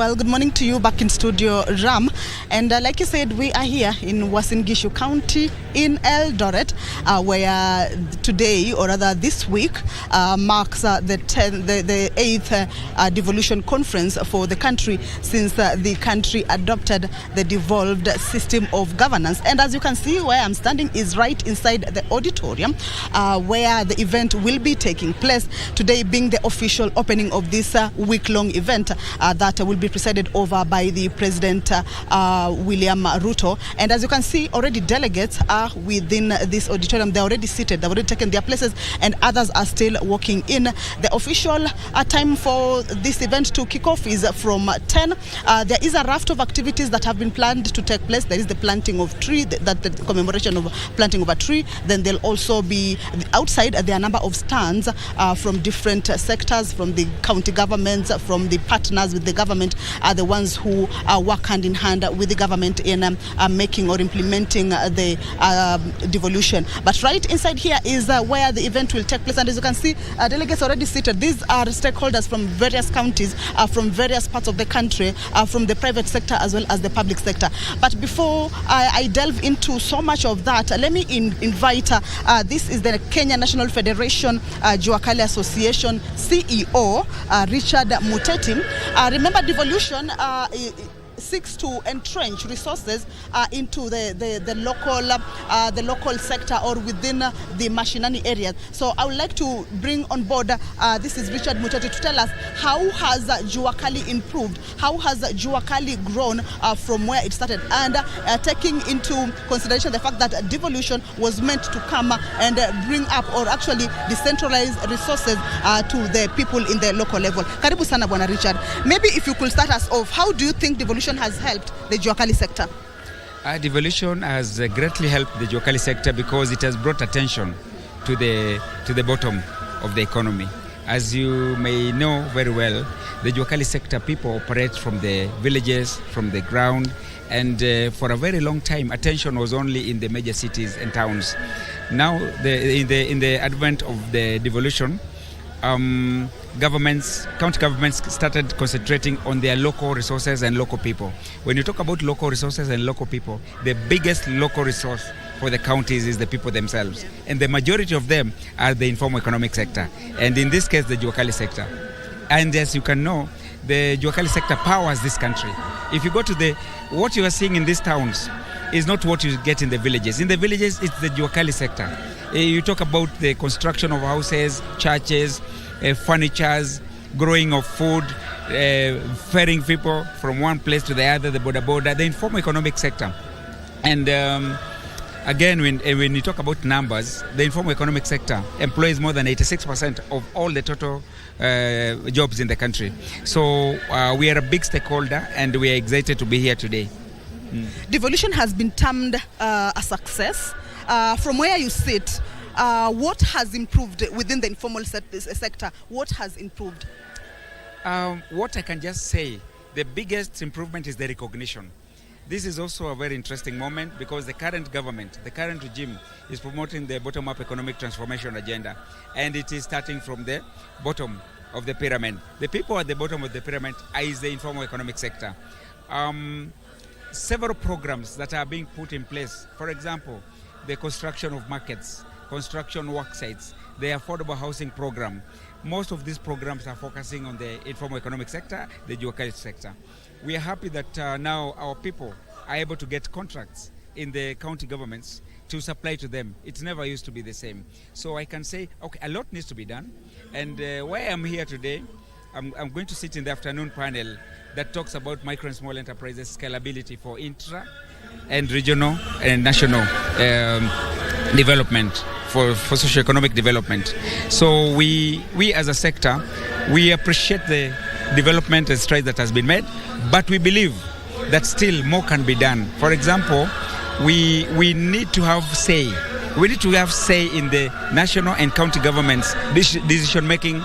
Well, good morning to you back in studio, Ram. And like you said, we are here in Uasin Gishu County in Eldoret, where today, or rather this week, marks the 8th Devolution Conference for the country since the country adopted the devolved system of governance. And as you can see, where I'm standing is right inside the auditorium, where the event will be taking place. Today being the official opening of this week-long event that will be presided over by the President William Ruto. And as you can see, already delegates are within this auditorium. They're already seated, they've already taken their places, and others are still walking in. The official time for this event to kick off is from 10. There is a raft of activities that have been planned to take place. There is the planting of tree, the commemoration of planting of a tree. Then there'll also be outside, there are a number of stands from different sectors, from the county governments, from the partners with the government, are the ones who work hand in hand with the government in making or implementing the devolution. But right inside here is where the event will take place, and as you can see, delegates already seated. These are stakeholders from various counties, from various parts of the country, from the private sector as well as the public sector. But before I delve into so much of that, let me invite, this is the Kenya National Federation Jua Kali Association CEO, Richard Muteti. Remember, devolution seeks to entrench resources into the local sector or within the mashinani areas. So I would like to bring on board, this is Richard Muteti, to tell us how has Jua Kali improved, how has Jua Kali grown from where it started, and taking into consideration the fact that devolution was meant to come and bring up or actually decentralize resources to the people in the local level. Karibu sana Bwana Richard. Maybe if you could start us off, how do you think devolution has helped the Jua Kali sector? Devolution has greatly helped the Jua Kali sector because it has brought attention to the bottom of the economy. As you may know very well, the Jua Kali sector people operate from the villages, from the ground, and for a very long time, attention was only in the major cities and towns. Now, in the advent of the devolution, county governments started concentrating on their local resources and local people. When you talk about local resources and local people, the biggest local resource for the counties is the people themselves. And the majority of them are the informal economic sector. And in this case, the Jua Kali sector. And as you can know, the Jua Kali sector powers this country. If you go to what you are seeing in these towns is not what you get in the villages. In the villages, it's the Jua Kali sector. You talk about the construction of houses, churches, furnitures, growing of food, ferrying people from one place to the other, the border, the informal economic sector. And again, when you talk about numbers, the informal economic sector employs more than 86% of all the total jobs in the country. So we are a big stakeholder, and we are excited to be here today. Devolution has been termed a success. From where you sit, what has improved within the informal sector? What has improved? What I can just say, the biggest improvement is the recognition. This is also a very interesting moment because the current government, the current regime is promoting the bottom-up economic transformation agenda, and it is starting from the bottom of the pyramid. The people at the bottom of the pyramid is the informal economic sector. Several programs that are being put in place, for example, the construction of markets, construction work sites, the affordable housing program. Most of these programs are focusing on the informal economic sector, the Jua Kali sector. We are happy that now our people are able to get contracts in the county governments to supply to them. It never used to be the same. So I can say, okay, a lot needs to be done. And why I'm here today, I'm going to sit in the afternoon panel that talks about micro and small enterprises scalability for intra and regional and national development, for socio-economic development. So we as a sector, we appreciate the development and strides that has been made, but we believe that still more can be done. For example, we need to have say. We need to have say in the national and county governments' decision-making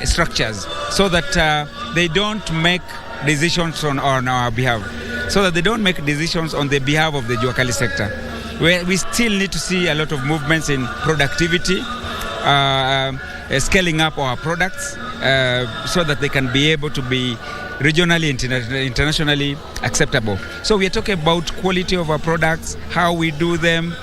structures, so that they don't make decisions on our behalf, so that they don't make decisions on the behalf of the Jua Kali sector. We still need to see a lot of movements in productivity, scaling up our products so that they can be able to be regionally, internationally acceptable. So we are talking about quality of our products, how we do them,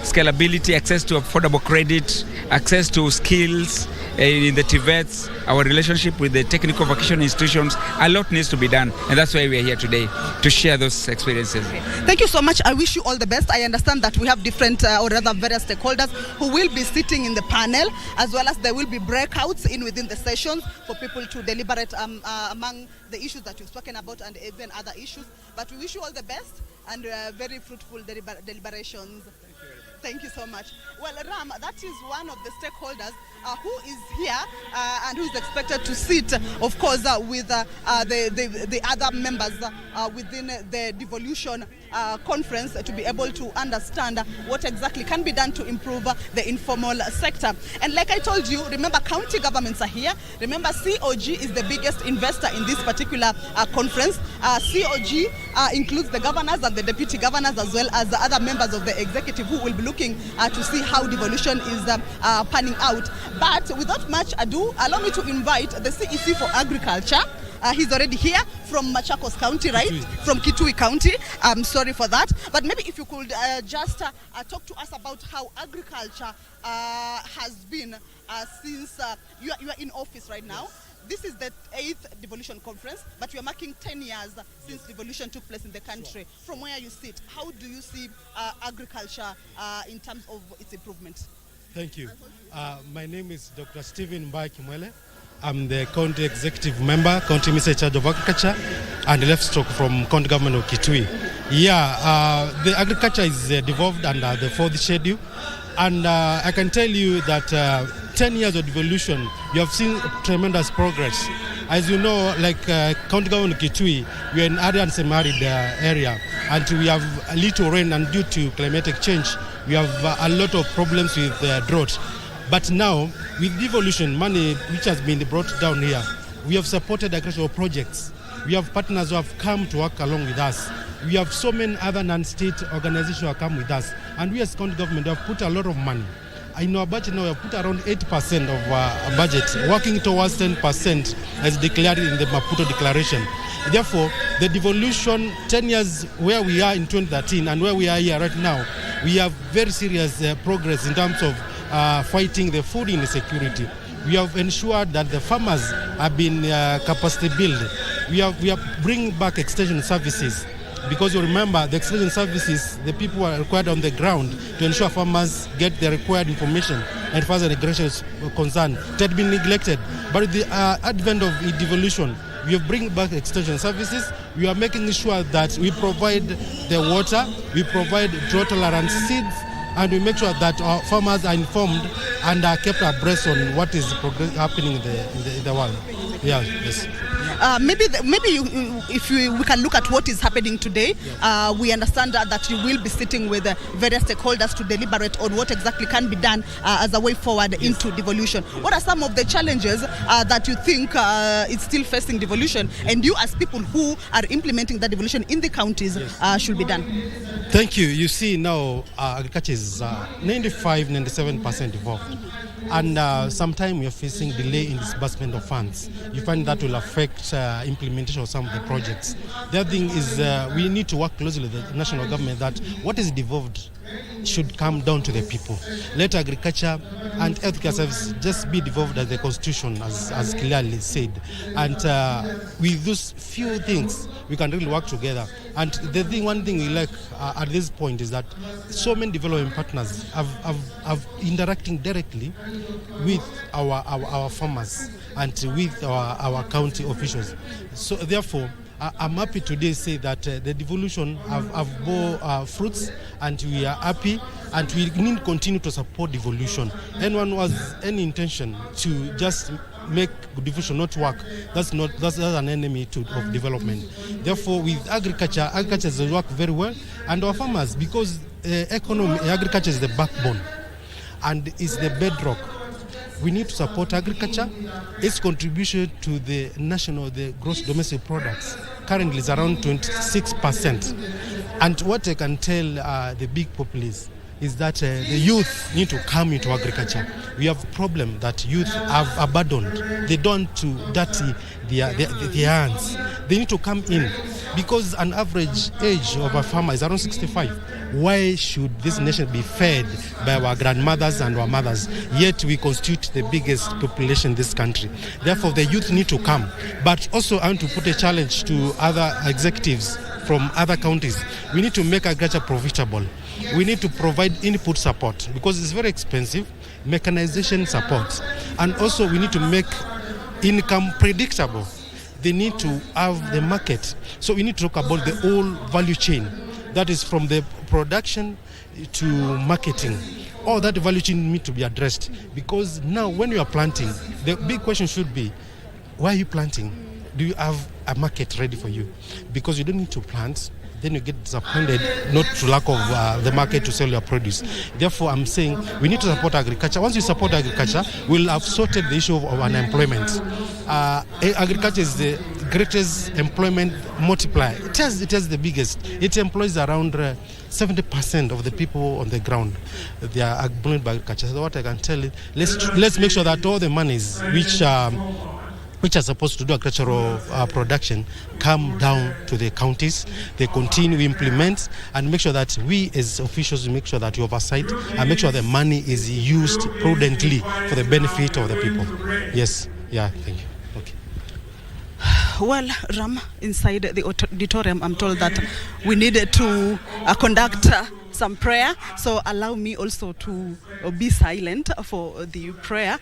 scalability, access to affordable credit, access to skills in the TVETs, our relationship with the technical vocational institutions. A lot needs to be done, and that's why we are here today, to share those experiences. Thank you so much. I wish you all the best. I understand that we have different or rather various stakeholders who will be sitting in the panel, as well as there will be breakouts within the sessions for people to deliberate among the issues that you've spoken about and even other issues. But we wish you all the best and very fruitful deliberations. Thank you so much. Well, Ram, that is one of the stakeholders who is here and who is expected to sit, of course, with the other members within the Devolution conference to be able to understand what exactly can be done to improve the informal sector. And like I told you, remember, county governments are here. Remember, COG is the biggest investor in this particular conference. COG includes the governors and the deputy governors, as well as the other members of the executive who will be looking to see how devolution is panning out. But without much ado, allow me to invite the CEC for Agriculture. He's already here from Machakos County, right? From Kitui County. I'm sorry for that. But maybe if you could just talk to us about how agriculture has been since you are in office right now. This is the 8th Devolution Conference, but we are marking 10 years since devolution took place in the country. From where you sit, how do you see agriculture in terms of its improvement? Thank you. My name is Dr. Stephen Mbai Kimwele. I'm the County Executive Member, County Minister in charge of Agriculture and Livestock from County Government of Kitui. Yeah, the agriculture is devolved under the 4th schedule. And I can tell you that 10 years of devolution, you have seen tremendous progress. As you know, like County Government of Kitui, we are in arid and semi-arid area, and we have little rain, and due to climatic change, we have a lot of problems with drought. But now, with devolution, money which has been brought down here, we have supported agricultural projects. We have partners who have come to work along with us. We have so many other non-state organizations who have come with us. And we as county government have put a lot of money. In our budget now, we have put around 8% of our budget, working towards 10% as declared in the Maputo Declaration. Therefore, the devolution, 10 years where we are in 2013 and where we are here right now, we have very serious progress in terms of fighting the food insecurity. We have ensured that the farmers have been capacity built. We have bring back extension services, because you remember the extension services, the people are required on the ground to ensure farmers get the required information and further regression is concerned. It had been neglected. But with the advent of devolution, we have bring back extension services. We are making sure that we provide the water, we provide drought tolerant seeds, and we make sure that our farmers are informed and are kept abreast on what is happening in the world. Yeah, yes. Maybe we can look at what is happening today. We understand that you will be sitting with various stakeholders to deliberate on what exactly can be done as a way forward into devolution. What are some of the challenges that you think is still facing devolution, and you as people who are implementing that devolution in the counties should be done? Thank you. You see now agriculture is 95-97% evolved. And sometimes we are facing delay in disbursement of funds. You find that will affect implementation of some of the projects. The other thing is we need to work closely with the national government that what is devolved should come down to the people. Let agriculture and healthcare services just be devolved as the Constitution as clearly said. And with those few things, we can really work together. And one thing we like at this point is that so many development partners have interacting directly with our farmers and with our county officials. So therefore, I'm happy today to say that the devolution have bore fruits, and we are happy, and we need to continue to support devolution. Anyone who has any intention to just make devolution not work, that's an enemy of development. Therefore, with agriculture has worked very well, and our farmers, because agriculture is the backbone and is the bedrock. We need to support agriculture. Its contribution to the gross domestic products currently is around 26%. And what I can tell the big populace, is that the youth need to come into agriculture. We have a problem that youth have abandoned. They don't to dirty their hands. They need to come in because an average age of a farmer is around 65. Why should this nation be fed by our grandmothers and our mothers? Yet we constitute the biggest population in this country. Therefore, the youth need to come. But also, I want to put a challenge to other executives from other counties. We need to make agriculture profitable. We need to provide input support because it's very expensive, mechanization support. And also, we need to make income predictable. They need to have the market. So we need to talk about the whole value chain. That is from the production to marketing. All that value chain needs to be addressed because now when you are planting, the big question should be, why are you planting? Do you have a market ready for you? Because you don't need to plant, then you get disappointed, not to lack of the market to sell your produce. Therefore, I'm saying we need to support agriculture. Once you support agriculture, we'll have sorted the issue of unemployment. Agriculture is the greatest employment multiplier. It has the biggest. It employs around 70% of the people on the ground. They are employed by agriculture. So what I can tell you, let's make sure that all the monies which are supposed to do agricultural production come down to the counties. They continue to implement and make sure that we as officials make sure that we oversight and make sure the money is used prudently for the benefit of the people. Yes. Yeah, thank you. Okay. Well, Ram, inside the auditorium, I'm told that we needed to conduct some prayer. So allow me also to be silent for the prayer.